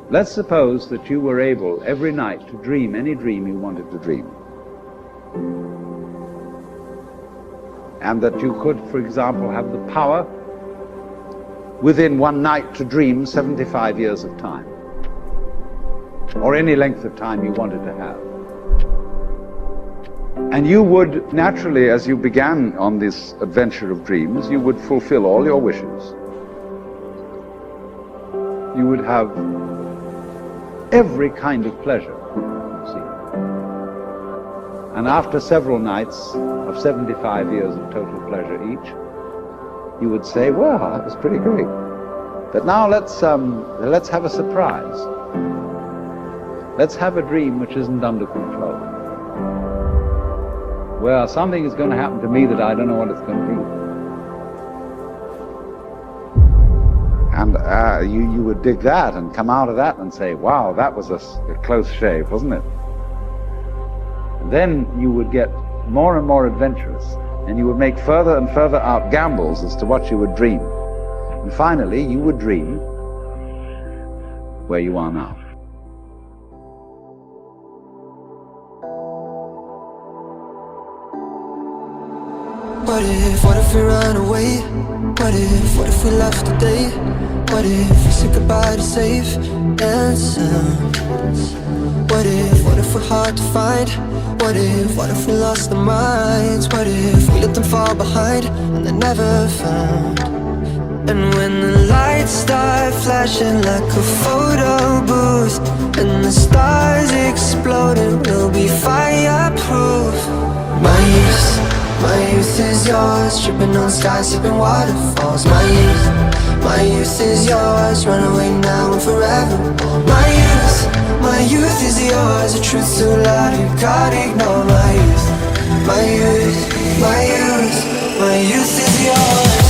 Let's suppose that you were able every night to dream any dream you wanted to dream. And that you could, for example, have the power within one night to dream 75 years of time, or any length of time you wanted to have. And you would naturally, as you began on this adventure of dreams, you would fulfill all your wishes. You would have every kind of pleasure, you see. And after several nights of 75 years of total pleasure each, you would say, well, that was pretty great. But now let's have a surprise. Let's have a dream which isn't under control. Well, something is going to happen to me that I don't know what it's going to be. And you would dig that and come out of that and say, wow, that was a close shave, wasn't it? And then you would get more and more adventurous, and you would make further and further out gambles as to what you would dream. And finally, you would dream where you are now. What if we run away? What if we left today? What if we said goodbye to safe and sound? What if we're hard to find? What if we lost our minds? What if we let them fall behind and they're never found? And when the lights start flashing like a photo booth and the stars exploding, we'll be fireproof. My youth is yours, tripping on skies, sipping waterfalls. My youth is yours, run away now and forever. My youth is yours, the truth's too loud, you can't ignore my youth. My youth is yours. My youth is yours.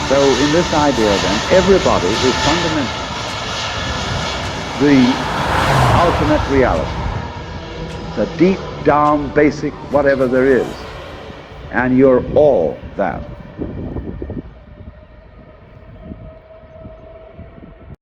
So in this idea then, everybody is fundamentally the ultimate reality, the deep down basic whatever there is, and you're all that.